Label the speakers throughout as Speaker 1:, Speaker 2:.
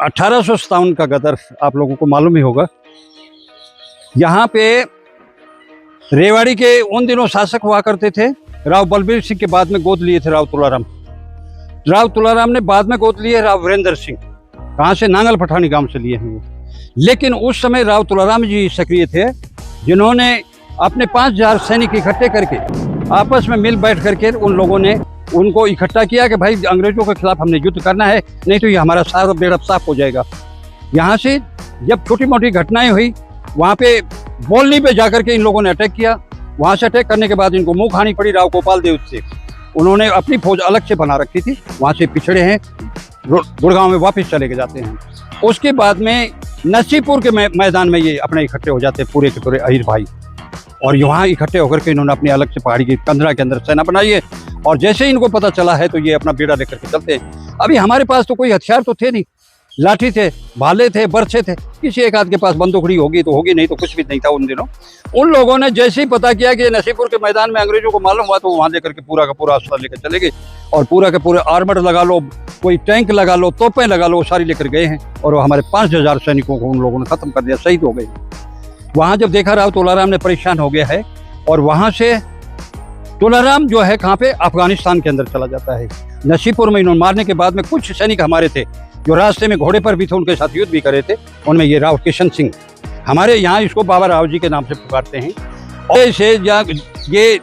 Speaker 1: 1857 का गदर आप लोगों को मालूम ही होगा। यहाँ पे रेवाड़ी के उन दिनों शासक हुआ करते थे राव बलबीर सिंह के बाद में गोद लिए थे राव तुलाराम। राव तुलाराम ने बाद में गोद लिए राव वीरेंद्र सिंह, कहाँ से, नांगल पठानी गांव से लिए हैं। लेकिन उस समय राव तुलाराम जी सक्रिय थे, जिन्होंने अपने 5000 सैनिक इकट्ठे करके आपस में मिल बैठ करके उन लोगों ने उनको इकट्ठा किया कि भाई अंग्रेजों के खिलाफ हमने युद्ध करना है, नहीं तो ये हमारा सारा बेड़ा साफ हो जाएगा। यहाँ से जब छोटी मोटी घटनाएं हुई, वहाँ पे बोलनी पे जाकर के इन लोगों ने अटैक किया। वहाँ से अटैक करने के बाद इनको मुंह खानी पड़ी राव गोपाल देव से। उन्होंने अपनी फौज अलग से बना रखी थी, वहाँ से पिछड़े हैं, गुड़गांव में वापस चले के जाते हैं। उसके बाद में नसीपुर के मैदान में ये अपने इकट्ठे हो जाते हैं पूरे के पूरे अहिर भाई, और यहाँ इकट्ठे होकर के इन्होंने अपनी अलग से पहाड़ी की कंदरा के अंदर सेना बनाई है। और जैसे इनको पता चला है तो ये अपना बेड़ा लेकर के चलते हैं। अभी हमारे पास तो कोई हथियार तो थे नहीं, लाठी थे, भाले थे, बर्छे थे, किसी एक आध के पास बंदूकड़ी होगी तो होगी, नहीं तो कुछ भी नहीं था उन दिनों। उन लोगों ने जैसे ही पता किया कि नसीपुर के मैदान में अंग्रेजों को मालूम हुआ, तो वहाँ लेकर के पूरा का पूरा अस्त्र लेकर चले गए और पूरा के पूरे आर्मर लगा लो, कोई टैंक लगा लो, तोपें लगा लो, सारी लेकर गए हैं। और वो हमारे 5000 सैनिकों को उन लोगों ने खत्म कर दिया, शहीद हो गए। वहाँ जब देखा राव तुलाराम ने परेशान हो गया है, और वहाँ से तुलाराम जो है कहाँ पे, अफगानिस्तान के अंदर चला जाता है। नसीपुर में इन्होंने मारने के बाद में कुछ सैनिक हमारे थे जो रास्ते में घोड़े पर भी थे, उनके साथ युद्ध भी करे थे। उनमें ये राव किशन सिंह, हमारे यहाँ इसको बाबा राव जी के नाम से पुकारते हैं। और ये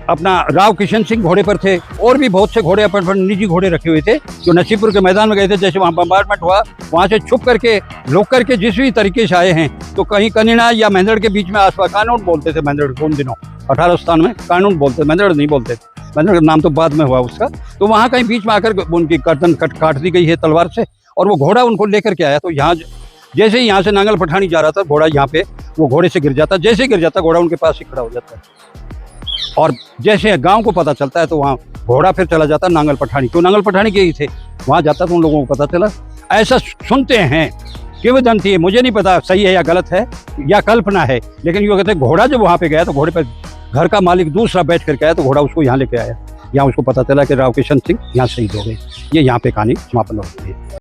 Speaker 1: अपना राव किशन सिंह घोड़े पर थे, और भी बहुत से घोड़े अपन निजी घोड़े रखे हुए थे जो नसीपुर के मैदान में गए थे। जैसे वहाँ बम्बार्टमेंट हुआ, वहाँ से छुप करके लुक करके जिस भी तरीके से आए हैं, तो कहीं कनिना या मेंदड़ के बीच में आसपास, कानून बोलते थे मेंदड़ उन दिनों, 1857 में कानून बोलते, मेंदड़ नहीं बोलते थे। मेंदड़ का नाम तो बाद में हुआ उसका। तो वहाँ कहीं बीच में आकर उनकी गर्दन काट दी गई है तलवार से, और वो घोड़ा उनको लेकर के आया। तो यहाँ जैसे ही यहाँ से नांगल पठानी जा रहा था, घोड़ा यहाँ पे वो घोड़े से गिर जाता, जैसे गिर जाता घोड़ा उनके पास ही खड़ा हो जाता है। और जैसे गांव को पता चलता है तो वहाँ घोड़ा फिर चला जाता नांगल पठानी, तो नांगल पठानी के ही थे, वहाँ जाता तो उन लोगों को पता चला। ऐसा सुनते हैं, किंवदंती है, मुझे नहीं पता सही है या गलत है या कल्पना है, लेकिन ये कहते हैं घोड़ा जब वहाँ पे गया तो घोड़े पर घर का मालिक दूसरा बैठ करके आया, तो घोड़ा उसको यहाँ लेके आया। यहाँ उसको पता चला कि राव किशन सिंह यहाँ शहीद हो गए। ये यहाँ पे कहानी समापन होती है।